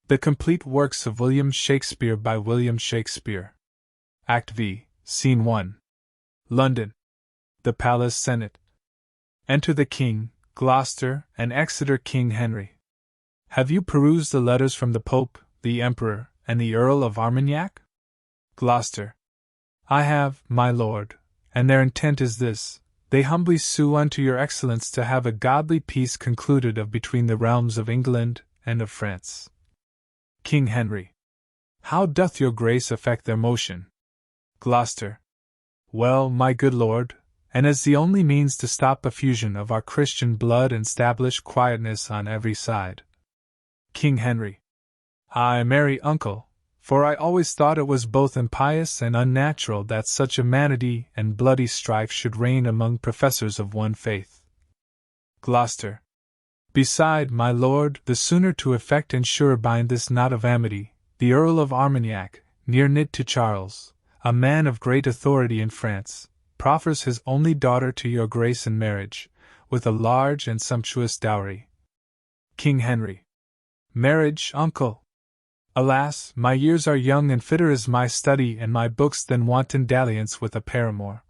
The Complete Works of William Shakespeare by William Shakespeare. Act V, Scene 1. London. The Palace Senate. Enter the King, Gloucester, and Exeter King Henry. Have you perused the letters from the Pope, the Emperor, and the Earl of Armagnac? Gloucester. I have, my lord, and their intent is this: they humbly sue unto your excellence to have a godly peace concluded of between the realms of England and of France. King Henry. How doth your grace affect their motion? Gloucester. Well, my good lord, and as the only means to stop effusion of our Christian blood and establish quietness on every side. King Henry. Ay, marry, uncle, for I always thought it was both impious and unnatural that such amenity and bloody strife should reign among professors of one faith. Gloucester. Beside, my lord, the sooner to effect and sure bind this knot of amity, the Earl of Armagnac, near knit to Charles, a man of great authority in France, proffers his only daughter to your grace in marriage, with a large and sumptuous dowry. King Henry. Marriage, uncle! Alas, my years are young, and fitter is my study and my books than wanton dalliance with a paramour.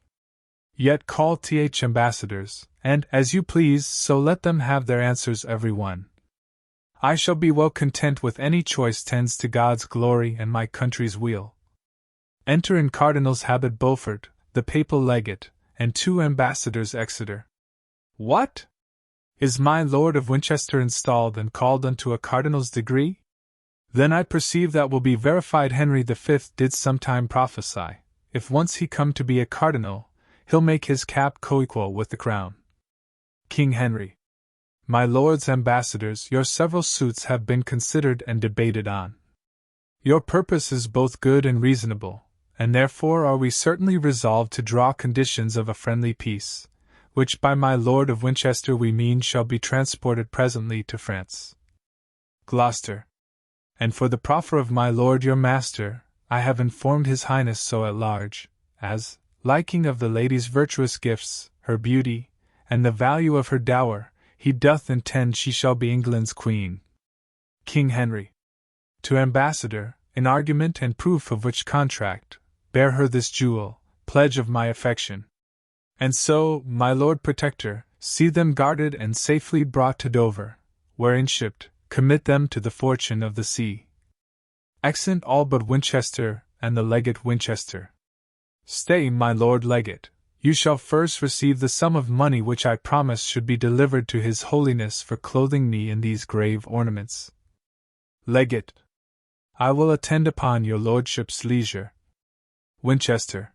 Yet call th ambassadors, and, as you please, so let them have their answers every one. I shall be well content with any choice tends to God's glory and my country's weal. Enter in Cardinal's habit Beaufort, the papal legate, and 2 ambassadors Exeter. What? Is my Lord of Winchester installed and called unto a cardinal's degree? Then I perceive that will be verified. Henry V did sometime prophesy, if once he come to be a cardinal, he'll make his cap coequal with the crown. King Henry. My lords ambassadors, your several suits have been considered and debated on. Your purpose is both good and reasonable, and therefore are we certainly resolved to draw conditions of a friendly peace, which by my Lord of Winchester we mean shall be transported presently to France. Gloucester. And for the proffer of my lord your master, I have informed his highness so at large, as, liking of the lady's virtuous gifts, her beauty, and the value of her dower, he doth intend she shall be England's queen. King Henry. To ambassador, in argument and proof of which contract, bear her this jewel, pledge of my affection. And so, my Lord Protector, see them guarded and safely brought to Dover, wherein shipped, commit them to the fortune of the sea. Exeunt all but Winchester and the legate Winchester. Stay, my lord legate, you shall first receive the sum of money which I promised should be delivered to his holiness for clothing me in these grave ornaments. Legate. I will attend upon your lordship's leisure. Winchester.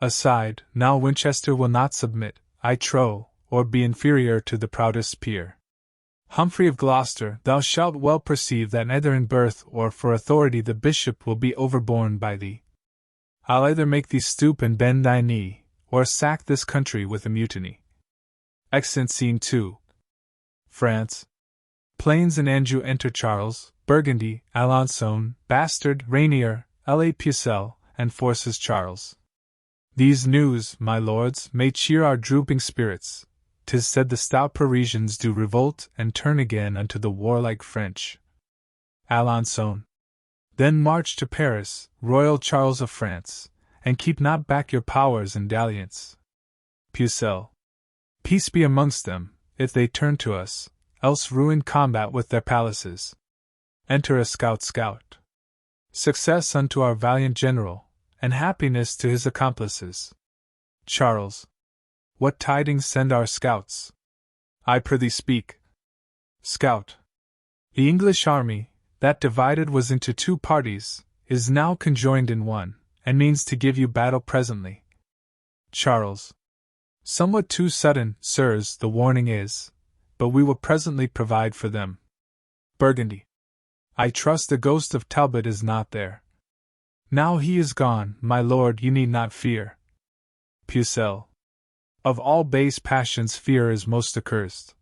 Aside, now Winchester will not submit, I trow, or be inferior to the proudest peer. Humphrey of Gloucester, thou shalt well perceive that neither in birth or for authority the bishop will be overborne by thee. I'll either make thee stoop and bend thy knee, or sack this country with a mutiny. Exeunt Scene 2. France. Plains and Anjou. Enter Charles, Burgundy, Alençon, Bastard, Rainier, La Pucelle, and forces Charles. These news, my lords, may cheer our drooping spirits. 'Tis said the stout Parisians do revolt and turn again unto the warlike French. Alençon. Then march to Paris, royal Charles of France, and keep not back your powers and dalliance. Pucelle. Peace be amongst them, if they turn to us, else ruin combat with their palaces. Enter a scout. Success unto our valiant general, and happiness to his accomplices. Charles. What tidings send our scouts? I prithee speak. Scout. The English army, that divided was into 2 parties, is now conjoined in one, and means to give you battle presently. Charles. Somewhat too sudden, sirs, the warning is, but we will presently provide for them. Burgundy. I trust the ghost of Talbot is not there. Now he is gone, my lord, you need not fear. Pucelle. Of all base passions fear is most accursed.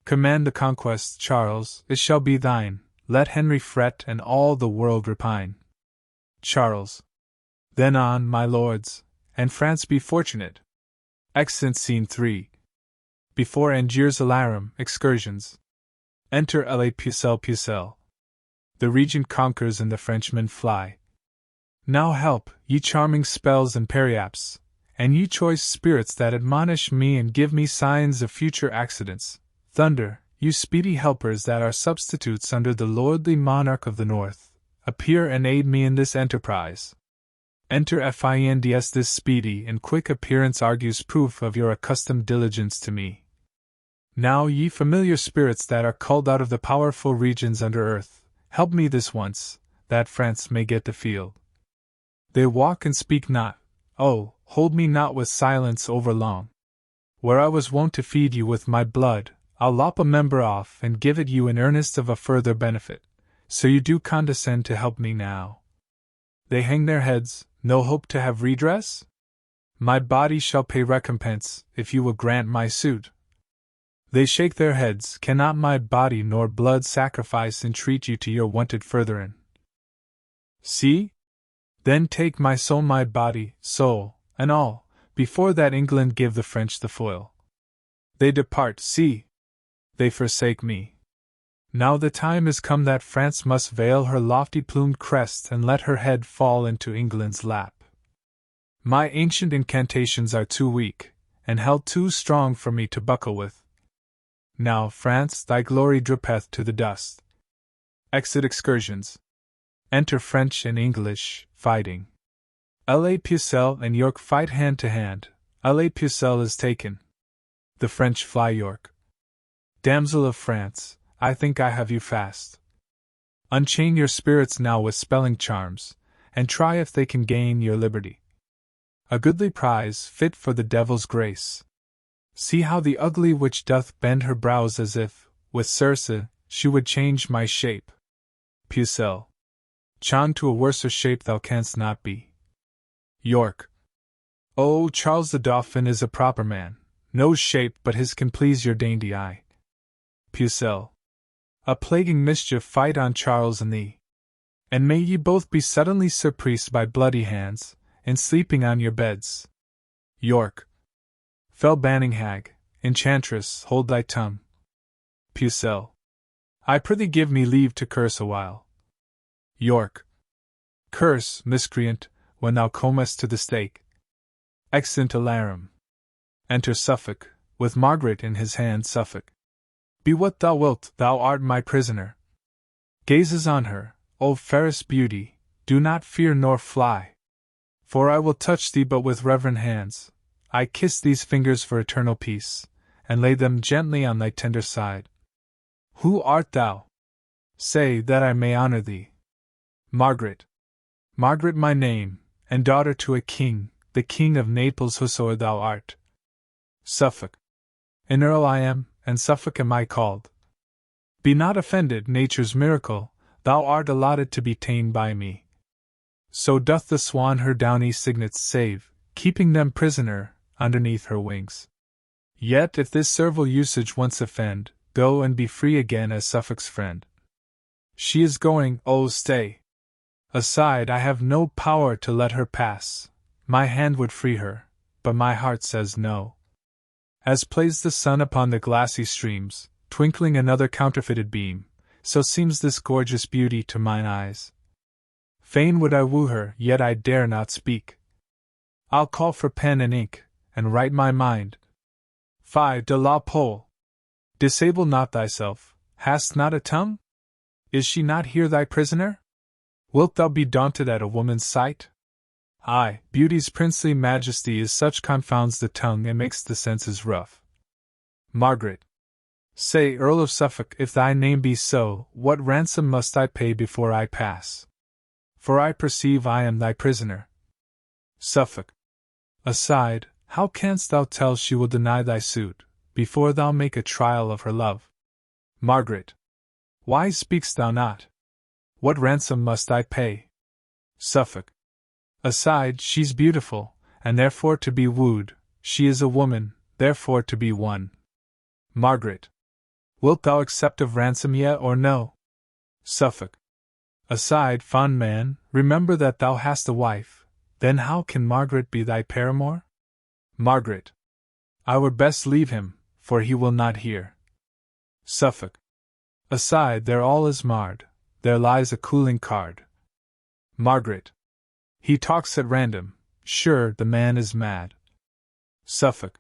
Command the conquest, Charles, it shall be thine, let Henry fret and all the world repine. Charles. Then on, my lords, and France be fortunate. Exeunt Scene 3. Before Angers Alarum, excursions. Enter La Pucelle. The regent conquers and the Frenchmen fly. Now help, ye charming spells and periapts, and ye choice spirits that admonish me and give me signs of future accidents. Thunder, you speedy helpers that are substitutes under the lordly monarch of the north, appear and aid me in this enterprise. Enter Finds. This speedy and quick appearance argues proof of your accustomed diligence to me. Now, ye familiar spirits that are culled out of the powerful regions under earth, help me this once, that France may get the field. They walk and speak not, oh, hold me not with silence over long. Where I was wont to feed you with my blood, I'll lop a member off and give it you in earnest of a further benefit, so you do condescend to help me now. They hang their heads, no hope to have redress? My body shall pay recompense, if you will grant my suit. They shake their heads, cannot my body nor blood sacrifice entreat you to your wonted furtherin? See? Then take my soul, my body, soul, and all, before that England give the French the foil. They depart, see! They forsake me. Now the time is come that France must veil her lofty plumed crest and let her head fall into England's lap. My ancient incantations are too weak, and held too strong for me to buckle with. Now, France, thy glory drippeth to the dust. Exit excursions. Enter French and English, fighting. La Pucelle and York fight hand to hand. La Pucelle is taken. The French fly York. Damsel of France, I think I have you fast. Unchain your spirits now with spelling charms, and try if they can gain your liberty. A goodly prize, fit for the devil's grace. See how the ugly witch doth bend her brows as if, with Circe, she would change my shape. Pucelle. Chan to a worser shape thou canst not be. York. Oh, Charles the Dauphin is a proper man, no shape but his can please your dainty eye. Pucelle. A plaguing mischief fight on Charles and thee. And may ye both be suddenly surprised by bloody hands, in sleeping on your beds. York. Fell banning hag, enchantress, hold thy tongue. Pucelle. I prithee give me leave to curse awhile. York. Curse, miscreant, when thou comest to the stake. Exeunt alarum. Enter Suffolk, with Margaret in his hand. Suffolk. Be what thou wilt, thou art my prisoner. Gazes on her, O fairest beauty, do not fear nor fly. For I will touch thee but with reverent hands. I kiss these fingers for eternal peace, and lay them gently on thy tender side. Who art thou? Say, that I may honor thee. Margaret. Margaret my name, and daughter to a king, the king of Naples whosoe'er thou art. Suffolk. An earl I am, and Suffolk am I called. Be not offended, nature's miracle, thou art allotted to be ta'en by me. So doth the swan her downy cygnets save, keeping them prisoner, underneath her wings. Yet if this servile usage once offend, go and be free again as Suffolk's friend. She is going, oh stay! Aside, I have no power to let her pass, my hand would free her, but my heart says no. As plays the sun upon the glassy streams, twinkling another counterfeited beam, so seems this gorgeous beauty to mine eyes. Fain would I woo her, yet I dare not speak. I'll call for pen and ink, and write my mind. Fie de la Pole! Disable not thyself, hast not a tongue? Is she not here thy prisoner? Wilt thou be daunted at a woman's sight? Aye, beauty's princely majesty is such confounds the tongue and makes the senses rough. Margaret. Say, Earl of Suffolk, if thy name be so, what ransom must I pay before I pass? For I perceive I am thy prisoner. Suffolk. Aside, how canst thou tell she will deny thy suit, before thou make a trial of her love? Margaret. Why speak'st thou not? What ransom must I pay? Suffolk. Aside, she's beautiful, and therefore to be wooed, she is a woman, therefore to be won. Margaret. Wilt thou accept of ransom yet or no? Suffolk. Aside, fond man, remember that thou hast a wife, then how can Margaret be thy paramour? Margaret. I were best leave him, for he will not hear. Suffolk. Aside, there all is marred, there lies a cooling card. Margaret. He talks at random, sure the man is mad. Suffolk.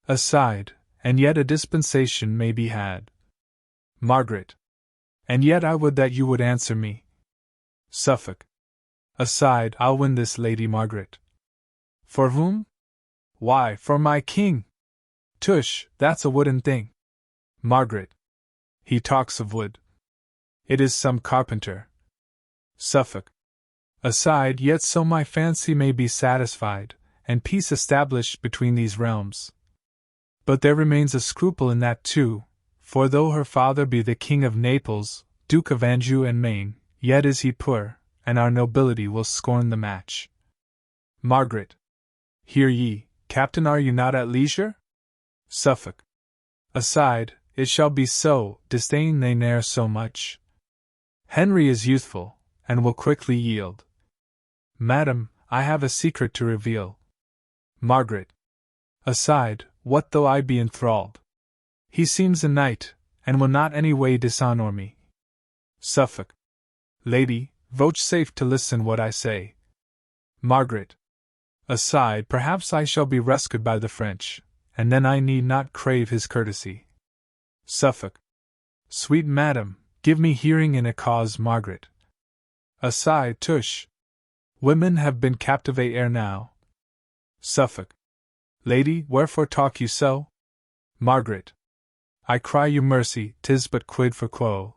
Aside, and yet a dispensation may be had. Margaret. And yet I would that you would answer me. Suffolk. Aside, I'll win this Lady Margaret. For whom? Why, for my king. Tush, that's a wooden thing. Margaret. He talks of wood. It is some carpenter. Suffolk. Aside, yet so my fancy may be satisfied, and peace established between these realms. But there remains a scruple in that too, for though her father be the King of Naples, Duke of Anjou and Maine, yet is he poor, and our nobility will scorn the match. Margaret. Hear ye, Captain, are you not at leisure? Suffolk. Aside, it shall be so, disdain they ne'er so much. Henry is youthful, and will quickly yield. Madam, I have a secret to reveal. Margaret. Aside, what though I be enthralled? He seems a knight, and will not any way dishonour me. Suffolk. Lady, vouchsafe to listen what I say. Margaret. Aside, perhaps I shall be rescued by the French, and then I need not crave his courtesy. Suffolk. Sweet madam, give me hearing in a cause. Margaret. Aside, tush. Women have been captivate ere now. Suffolk. Lady, wherefore talk you so? Margaret. I cry you mercy, 'tis but quid for quo.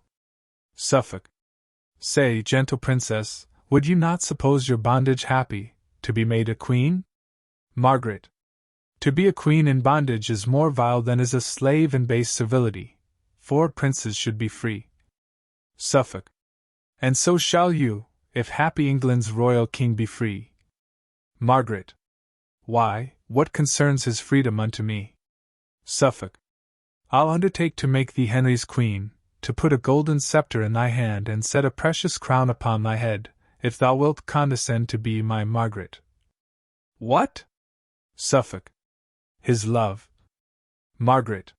Suffolk. Say, gentle princess, would you not suppose your bondage happy, to be made a queen? Margaret. To be a queen in bondage is more vile than is a slave in base servility, for princes should be free. Suffolk. And so shall you, if happy England's royal king be free. Margaret. Why, what concerns his freedom unto me? Suffolk. I'll undertake to make thee Henry's queen, to put a golden sceptre in thy hand and set a precious crown upon thy head, if thou wilt condescend to be my Margaret. What? Suffolk. His love. Margaret.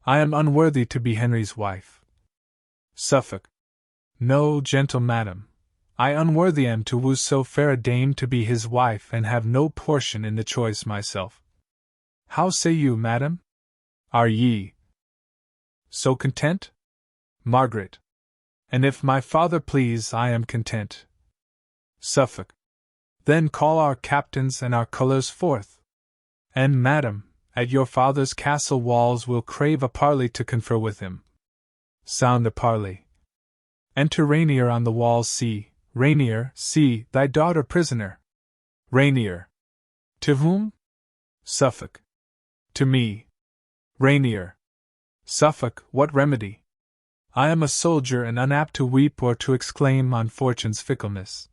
I am unworthy to be Henry's wife. Suffolk. No, gentle madam, I unworthy am to woo so fair a dame to be his wife and have no portion in the choice myself. How say you, madam? Are ye so content? Margaret. And if my father please, I am content. Suffolk. Then call our captains and our colours forth. And, madam, at your father's castle walls we'll crave a parley to confer with him. Sound a parley. Enter Rainier on the walls. See, Rainier, see, thy daughter prisoner. Rainier. To whom? Suffolk. To me. Rainier. Suffolk, what remedy? I am a soldier and unapt to weep or to exclaim on fortune's fickleness.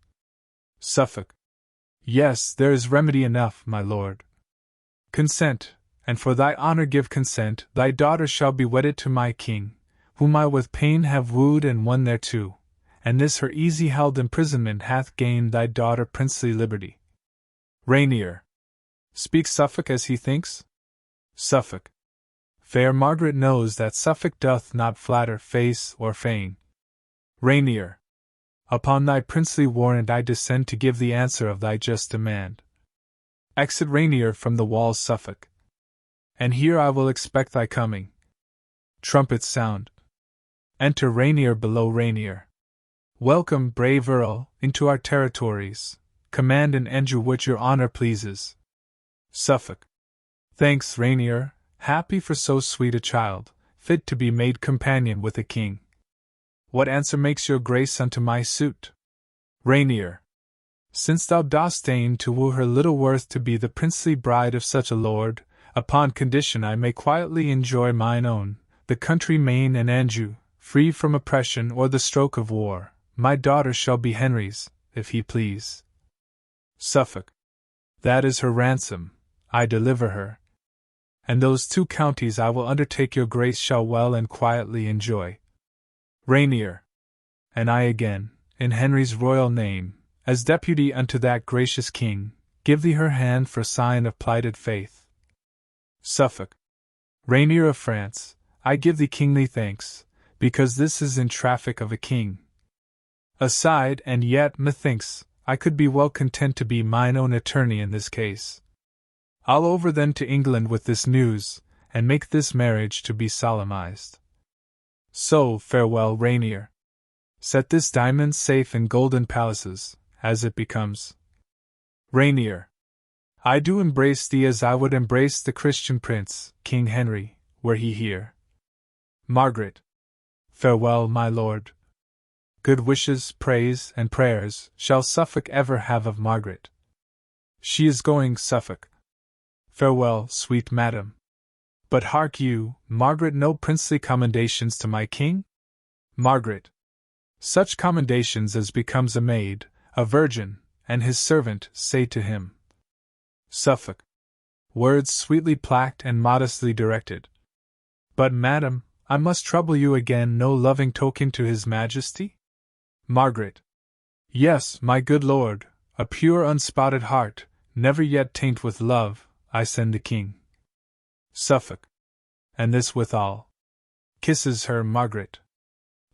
Suffolk. Yes, there is remedy enough, my lord. Consent, and for thy honour give consent, thy daughter shall be wedded to my king, whom I with pain have wooed and won thereto, and this her easy held imprisonment hath gained thy daughter princely liberty. Rainier. Speaks Suffolk as he thinks? Suffolk. Fair Margaret knows that Suffolk doth not flatter face or feign. Rainier. Upon thy princely warrant I descend to give the answer of thy just demand. Exit Rainier from the walls. Suffolk. And here I will expect thy coming. Trumpets sound. Enter Rainier below. Rainier. Welcome, brave Earl, into our territories. Command in Anjou which your honour pleases. Suffolk. Thanks, Rainier, happy for so sweet a child, fit to be made companion with a king. What answer makes your grace unto my suit? Rainier. Since thou dost deign to woo her little worth to be the princely bride of such a lord, upon condition I may quietly enjoy mine own, the country Maine and Anjou, free from oppression or the stroke of war, my daughter shall be Henry's, if he please. Suffolk. That is her ransom, I deliver her. And those 2 counties I will undertake your grace shall well and quietly enjoy. Rainier. And I again, in Henry's royal name, as deputy unto that gracious king, give thee her hand for sign of plighted faith. Suffolk. Rainier of France, I give thee kingly thanks, because this is in traffic of a king, Aside, and yet, methinks, I could be well content to be mine own attorney in this case. I'll over then to England with this news, and make this marriage to be solemnized. So, farewell, Rainier. Set this diamond safe in golden palaces, as it becomes. Rainier, I do embrace thee as I would embrace the Christian prince, King Henry, were he here. Margaret. Farewell, my lord. Good wishes, praise, and prayers shall Suffolk ever have of Margaret. She is going, Suffolk. Farewell, sweet madam. But hark you, Margaret, no princely commendations to my king? Margaret. Such commendations as becomes a maid, a virgin, and his servant, say to him. Suffolk. Words sweetly placked and modestly directed. But, madam, I must trouble you again, no loving token to his majesty? Margaret. Yes, my good lord, a pure unspotted heart, never yet taint with love, I send the king. Suffolk. And this withal. Kisses her, Margaret.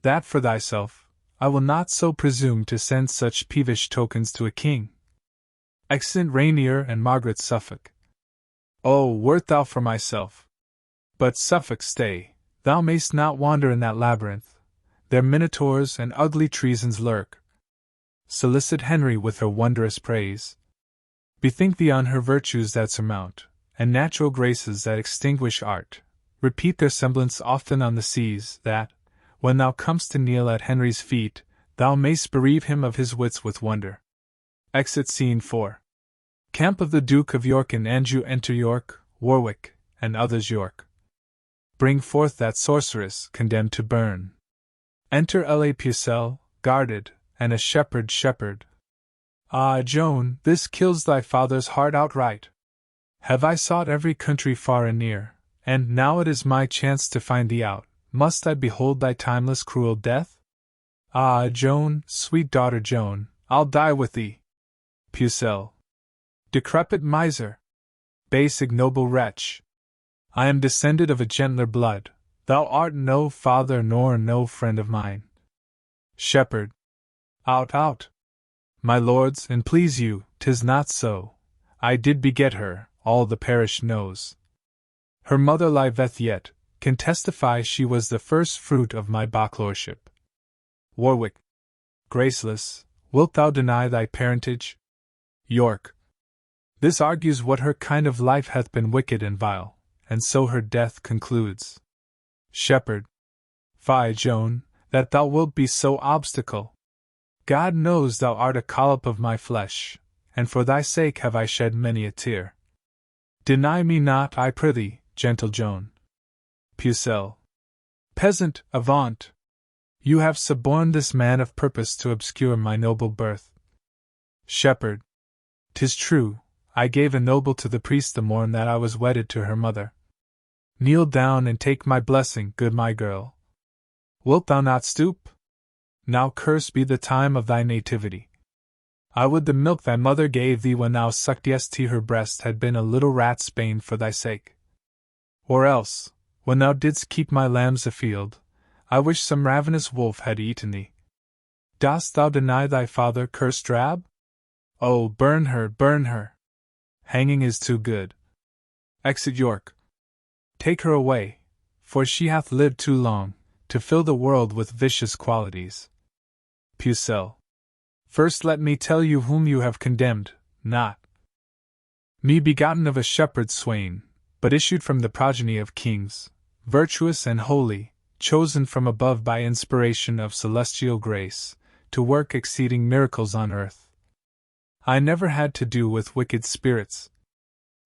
That for thyself, I will not so presume to send such peevish tokens to a king. Exeunt Rainier and Margaret Suffolk. Oh, wert thou for myself! But Suffolk, stay, thou mayst not wander in that labyrinth. There minotaurs and ugly treasons lurk. Solicit Henry with her wondrous praise. Bethink thee on her virtues that surmount, and natural graces that extinguish art. Repeat their semblance often on the seas, that, when thou comest to kneel at Henry's feet, thou mayst bereave him of his wits with wonder. Exit Scene 4. Camp of the Duke of York and Anjou. Enter York, Warwick, and others York. Bring forth that sorceress, condemned to burn. Enter La Pucelle, guarded, and a shepherd. Ah, Joan, this kills thy father's heart outright. Have I sought every country far and near, and now it is my chance to find thee out. Must I behold thy timeless cruel death? Ah, Joan, sweet daughter Joan, I'll die with thee. Pucelle. Decrepit miser! Base ignoble wretch! I am descended of a gentler blood. Thou art no father nor no friend of mine. Shepherd. Out! My lords, and please you, 'tis not so. I did beget her, all the parish knows. Her mother liveth yet, can testify she was the first fruit of my bachelorship. Warwick. Graceless, wilt thou deny thy parentage? York. This argues what her kind of life hath been wicked and vile, and so her death concludes. Shepherd. Fie, Joan, that thou wilt be so obstacle. God knows thou art a collop of my flesh, and for thy sake have I shed many a tear. Deny me not, I prithee, gentle Joan. Pucelle. Peasant, avaunt! You have suborned this man of purpose to obscure my noble birth. Shepherd. 'Tis true, I gave a noble to the priest the morn that I was wedded to her mother. Kneel down and take my blessing, good my girl. Wilt thou not stoop? Now cursed be the time of thy nativity. I would the milk thy mother gave thee when thou suckedst her breast had been a little rat's bane for thy sake. Or else, when thou didst keep my lambs afield, I wish some ravenous wolf had eaten thee. Dost thou deny thy father, cursed drab? Oh, burn her, burn her! Hanging is too good. Exit York. Take her away, for she hath lived too long, to fill the world with vicious qualities. Pucelle. First let me tell you whom you have condemned, not me, begotten of a shepherd's swain, but issued from the progeny of kings, virtuous and holy, chosen from above by inspiration of celestial grace, to work exceeding miracles on earth. I never had to do with wicked spirits.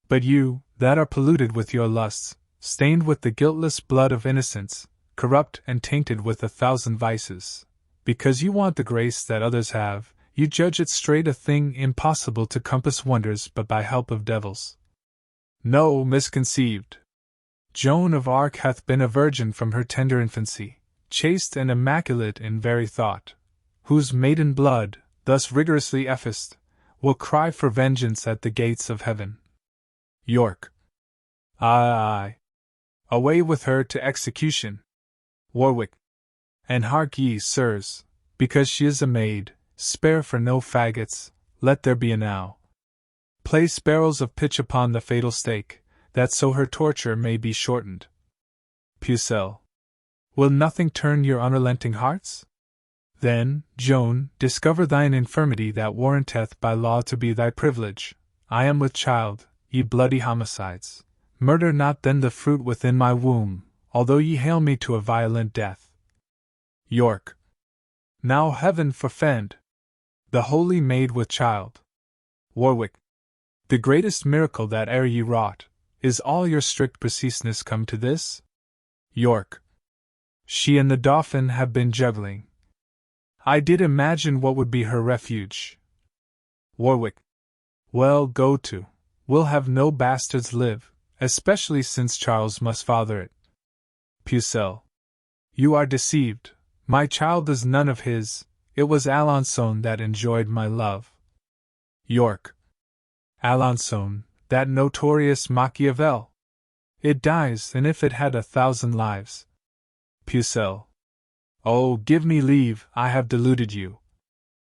But you, that are polluted with your lusts, stained with the guiltless blood of innocence, corrupt and tainted with 1,000 vices, because you want the grace that others have, you judge it straight a thing impossible to compass wonders but by help of devils. No, misconceived. Joan of Arc hath been a virgin from her tender infancy, chaste and immaculate in very thought, whose maiden blood, thus rigorously effaced, will cry for vengeance at the gates of heaven. York. Aye. Away with her to execution. Warwick. And hark ye, sirs, Because she is a maid, spare for no faggots, let there be enow. Place barrels of pitch upon the fatal stake, that so her torture may be shortened. Pucelle. Will nothing turn your unrelenting hearts? Then, Joan, discover thine infirmity that warranteth by law to be thy privilege. I am with child, ye bloody homicides. Murder not then the fruit within my womb, although ye hale me to a violent death. York. Now heaven forfend! The holy maid with child. Warwick. The greatest miracle that e'er ye wrought, is all your strict preciseness come to this? York. She and the Dauphin have been juggling. I did imagine what would be her refuge. Warwick. Well, go to. We'll have no bastards live, especially since Charles must father it. Pucelle. You are deceived. My child is none of his, it was Alençon that enjoyed my love. York. Alençon, that notorious Machiavel. It dies, and if it had 1,000 lives. Pucelle. Oh, give me leave, I have deluded you.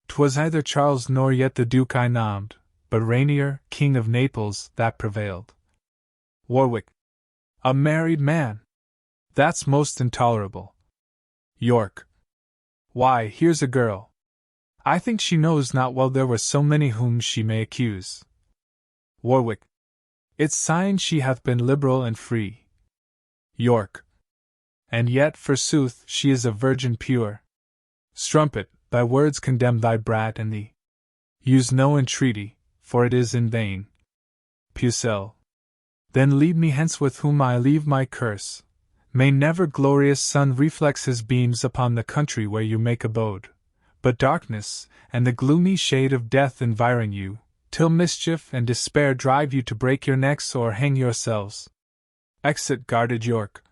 'Twas neither Charles nor yet the Duke I named, but Rainier, King of Naples, that prevailed. Warwick. A married man! That's most intolerable. York. Why, here's a girl. I think she knows not well there were so many whom she may accuse. Warwick. It's sign she hath been liberal and free. York. And yet, forsooth, she is a virgin pure. Strumpet, thy words condemn thy brat and thee. Use no entreaty, for it is in vain. Pucelle. Then lead me hence with whom I leave my curse. May never glorious sun reflex his beams upon the country where you make abode, but darkness, and the gloomy shade of death environ you, till mischief and despair drive you to break your necks or hang yourselves. Exit guarded York.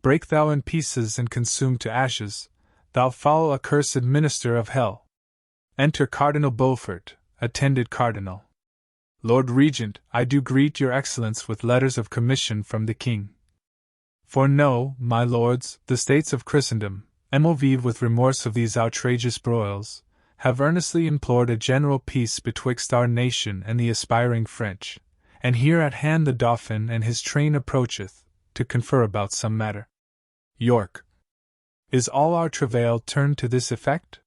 Break thou in pieces and consume to ashes, thou foul accursed minister of hell. Enter Cardinal Beaufort, attended Cardinal. Lord Regent, I do greet your Excellence with letters of commission from the King. For know, my lords, the states of Christendom, moved with remorse of these outrageous broils, have earnestly implored a general peace betwixt our nation and the aspiring French, and here at hand the Dauphin and his train approacheth, to confer about some matter. York. Is all our travail turned to this effect?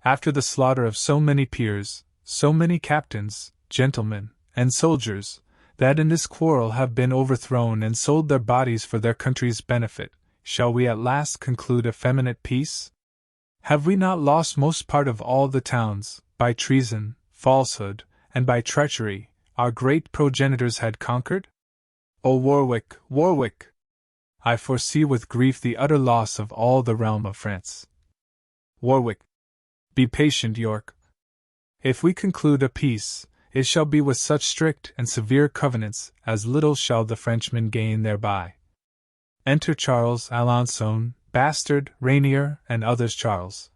After the slaughter of so many peers, so many captains, gentlemen, and soldiers, that in this quarrel have been overthrown and sold their bodies for their country's benefit, shall we at last conclude effeminate peace? Have we not lost most part of all the towns, by treason, falsehood, and by treachery, our great progenitors had conquered? O Warwick, Warwick! I foresee with grief the utter loss of all the realm of France. Warwick. Be patient, York. If we conclude a peace, it shall be with such strict and severe covenants as little shall the Frenchman gain thereby. Enter Charles Alençon, Bastard, Rainier, and others. Charles.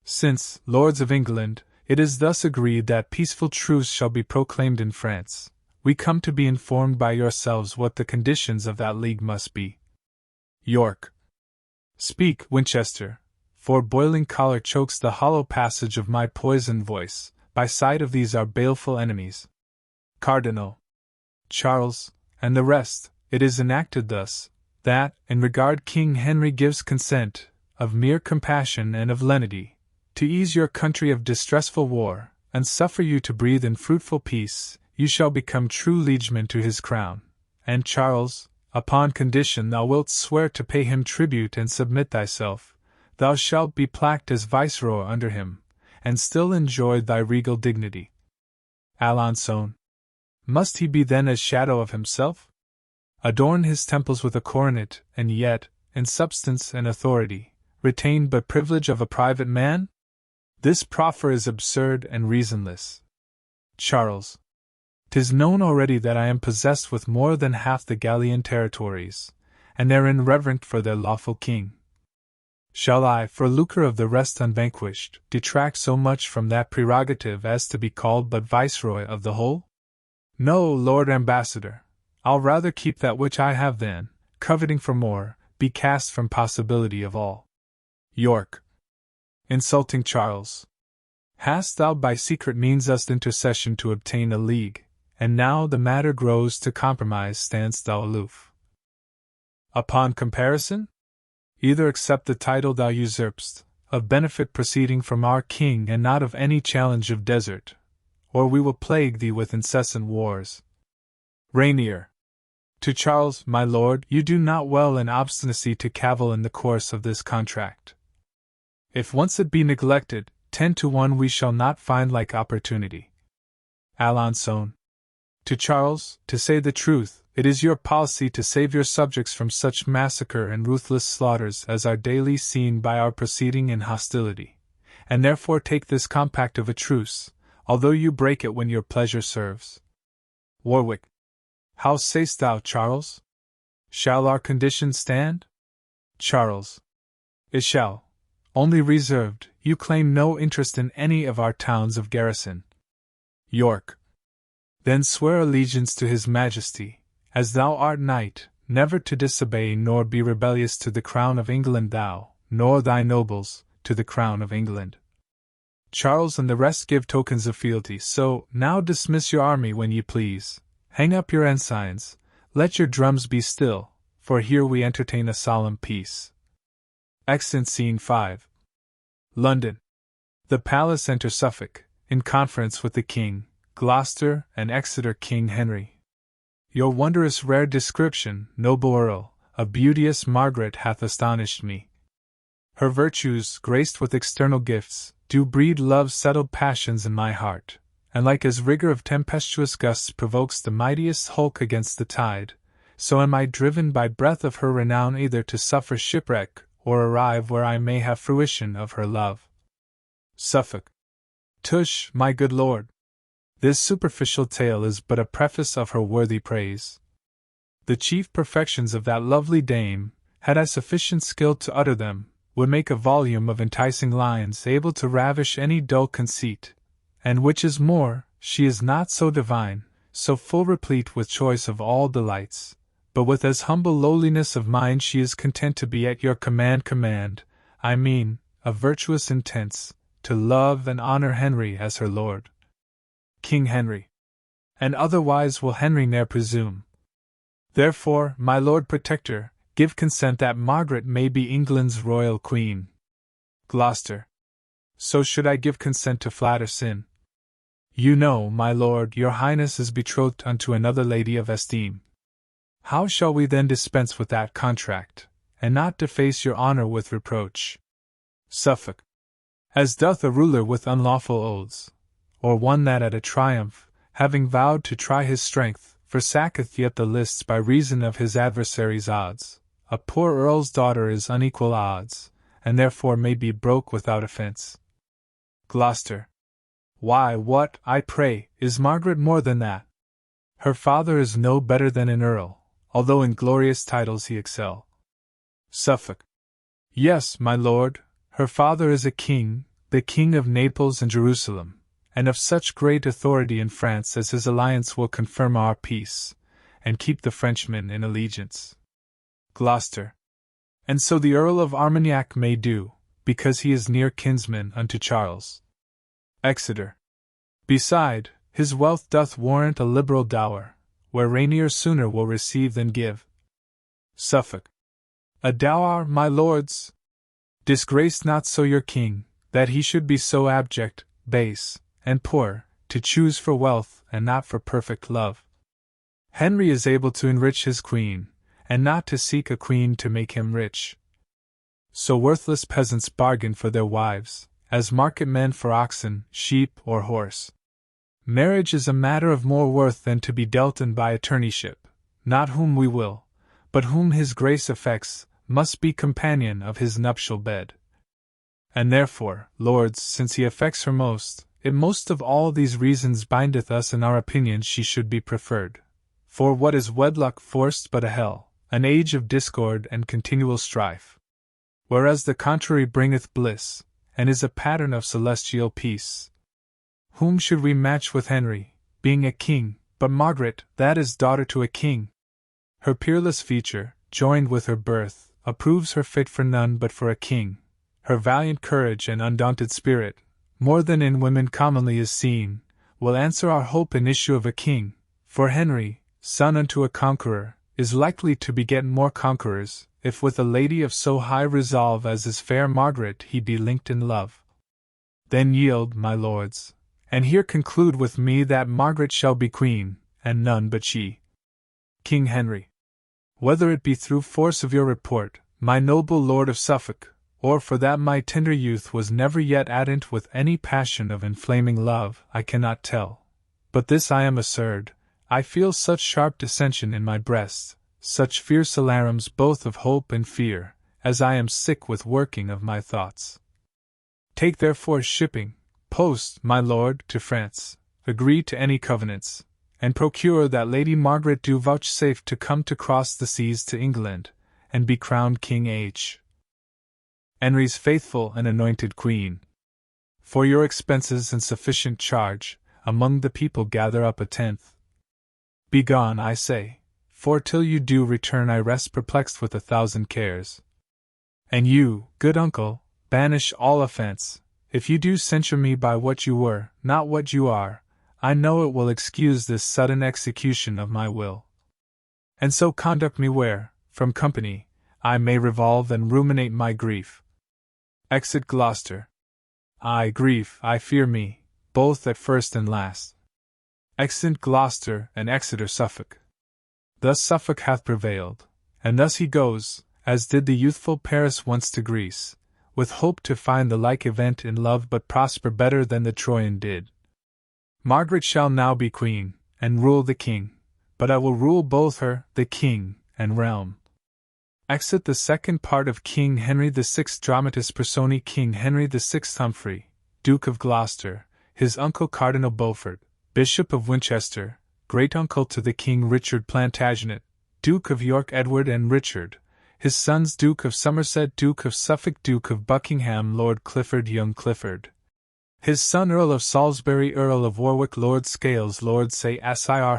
Since, lords of England, it is thus agreed that peaceful truce shall be proclaimed in France, we come to be informed by yourselves what the conditions of that league must be. York. Speak, Winchester, for boiling choler chokes the hollow passage of my poisoned voice, by sight of these our baleful enemies. Cardinal. Charles, and the rest, it is enacted thus, that, in regard King Henry gives consent, of mere compassion and of lenity, to ease your country of distressful war, and suffer you to breathe in fruitful peace, you shall become true liegemen to his crown, and Charles, upon condition thou wilt swear to pay him tribute and submit thyself, thou shalt be placked as viceroy under him, and still enjoy thy regal dignity. Alençon. Must he be then as shadow of himself? Adorn his temples with a coronet, and yet, in substance and authority, retain but privilege of a private man? This proffer is absurd and reasonless. Charles. 'Tis known already that I am possessed with more than half the Gallian territories, and therein reverent for their lawful king. Shall I, for lucre of the rest unvanquished, detract so much from that prerogative as to be called but viceroy of the whole? No, Lord Ambassador, I'll rather keep that which I have than, coveting for more, be cast from possibility of all. York. Insulting Charles. Hast thou by secret means used intercession to obtain a league, and now the matter grows to compromise, standst thou aloof? Upon comparison? Either accept the title thou usurpst, of benefit proceeding from our king and not of any challenge of desert, or we will plague thee with incessant wars. Rainier. To Charles, my lord, you do not well in obstinacy to cavil in the course of this contract. If once it be neglected, 10 to 1 we shall not find like opportunity. Alençon. To Charles, to say the truth, it is your policy to save your subjects from such massacre and ruthless slaughters as are daily seen by our proceeding in hostility, and therefore take this compact of a truce, although you break it when your pleasure serves. Warwick. How say'st thou, Charles? Shall our condition stand? Charles. It shall. Only reserved, you claim no interest in any of our towns of garrison. York. Then swear allegiance to his majesty, as thou art knight, never to disobey nor be rebellious to the crown of England thou, nor thy nobles, to the crown of England. Charles and the rest give tokens of fealty, so now dismiss your army when ye please. Hang up your ensigns, let your drums be still, for here we entertain a solemn peace. Extant Scene 5. London. The palace enter Suffolk, in conference with the King, Gloucester, and Exeter King Henry. Your wondrous rare description, noble Earl, of beauteous Margaret hath astonished me. Her virtues, graced with external gifts, do breed love's settled passions in my heart, and like as rigor of tempestuous gusts provokes the mightiest hulk against the tide, so am I driven by breath of her renown either to suffer shipwreck or arrive where I may have fruition of her love. Suffolk. Tush, my good lord! This superficial tale is but a preface of her worthy praise. The chief perfections of that lovely dame, had I sufficient skill to utter them, would make a volume of enticing lines able to ravish any dull conceit, and which is more, she is not so divine, so full replete with choice of all delights, but with as humble lowliness of mind she is content to be at your command, I mean, of virtuous intents, to love and honor Henry as her lord. King Henry. And otherwise will Henry ne'er presume. Therefore, my Lord Protector, give consent that Margaret may be England's royal queen. Gloucester. So should I give consent to flatter sin. You know, my lord, your highness is betrothed unto another lady of esteem. How shall we then dispense with that contract, and not deface your honor with reproach? Suffolk. As doth a ruler with unlawful oaths, or one that at a triumph, having vowed to try his strength, forsaketh yet the lists by reason of his adversary's odds. A poor earl's daughter is unequal odds, and therefore may be broke without offence. Gloucester. Why, what, I pray, is Margaret more than that? Her father is no better than an earl, although in glorious titles he excel. Suffolk. Yes, my lord, her father is a king, the King of Naples and Jerusalem, and of such great authority in France as his alliance will confirm our peace, and keep the Frenchmen in allegiance. Gloucester. And so the Earl of Armagnac may do, because he is near kinsman unto Charles. Exeter. Beside, his wealth doth warrant a liberal dower, where Rainier sooner will receive than give. Suffolk. A dower, my lords! Disgrace not so your king, that he should be so abject, base, and poor, to choose for wealth and not for perfect love. Henry is able to enrich his queen, and not to seek a queen to make him rich. So worthless peasants bargain for their wives, as market men for oxen, sheep, or horse. Marriage is a matter of more worth than to be dealt in by attorneyship, not whom we will, but whom his grace affects, must be companion of his nuptial bed. And therefore, lords, since he affects her most, it most of all these reasons bindeth us in our opinion she should be preferred. For what is wedlock forced but a hell, an age of discord and continual strife? Whereas the contrary bringeth bliss, and is a pattern of celestial peace. Whom should we match with Henry, being a king, but Margaret, that is daughter to a king? Her peerless feature, joined with her birth, approves her fit for none but for a king. her valiant courage and undaunted spirit, more than in women commonly is seen, will answer our hope in issue of a king, for Henry, son unto a conqueror, is likely to beget more conquerors, if with a lady of so high resolve as is fair Margaret he be linked in love. Then yield, my lords, and here conclude with me that Margaret shall be queen, and none but she. King Henry. Whether it be through force of your report, my noble lord of Suffolk, or for that my tender youth was never yet ardent with any passion of inflaming love, I cannot tell. But this I am assured, I feel such sharp dissension in my breast, such fierce alarums both of hope and fear, as I am sick with working of my thoughts. Take therefore shipping, post, my lord, to France, agree to any covenants, and procure that Lady Margaret do vouchsafe to come to cross the seas to England, and be crowned King H. Henry's faithful and anointed queen. For your expenses and sufficient charge, among the people gather up a tenth. Begone, I say, for till you do return I rest perplexed with 1,000 cares. And you, good uncle, banish all offence, if you do censure me by what you were, not what you are, I know it will excuse this sudden execution of my will. And so conduct me where, from company, I may revolve and ruminate my grief. Exit Gloucester. Ay, grief, I fear me, both at first and last. Exit Gloucester and Exeter Suffolk. Thus Suffolk hath prevailed, and thus he goes, as did the youthful Paris once to Greece, with hope to find the like event in love but prosper better than the Troyan did. Margaret shall now be queen, and rule the king, but I will rule both her, the king, and realm. Exit the second part of King Henry VI. Dramatis Personae. King Henry VI. Humphrey, Duke of Gloucester, his uncle Cardinal Beaufort, Bishop of Winchester, great-uncle to the King Richard Plantagenet, Duke of York Edward and Richard, his sons Duke of Somerset, Duke of Suffolk, Duke of Buckingham, Lord Clifford, young Clifford, his son Earl of Salisbury, Earl of Warwick, Lord Scales, Lord Sir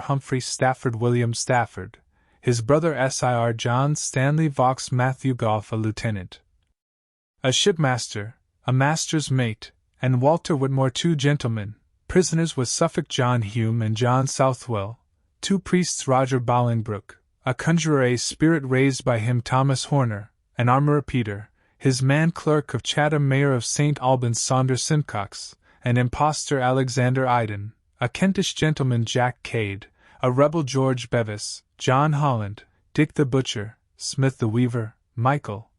Humphrey Stafford, William Stafford, his brother Sir John Stanley Vaux, Matthew Gough, a lieutenant, a shipmaster, a master's mate, and Walter Whitmore, 2 gentlemen, prisoners with Suffolk, John Hume and John Southwell, 2 priests, Roger Bolingbroke, a conjurer, a spirit raised by him, Thomas Horner, an armourer, Peter, his man clerk of Chatham, Mayor of St. Albans, Saunders Simcox, an impostor, Alexander Iden, a Kentish gentleman, Jack Cade, a rebel, George Bevis, John Holland, Dick the Butcher, Smith the Weaver, Michael,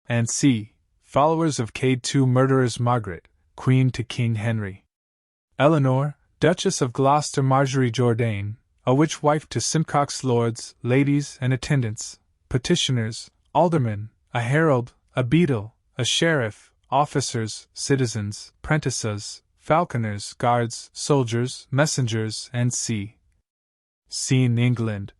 and C. followers of Cade, 2 murderers, Margaret, Queen to King Henry, Eleanor, Duchess of Gloucester, Marjorie Jourdain, a witch wife to Simcox, lords, ladies, and attendants, petitioners, aldermen, a herald, a beadle, a sheriff, officers, citizens, prentices, falconers, guards, soldiers, messengers, and scene England.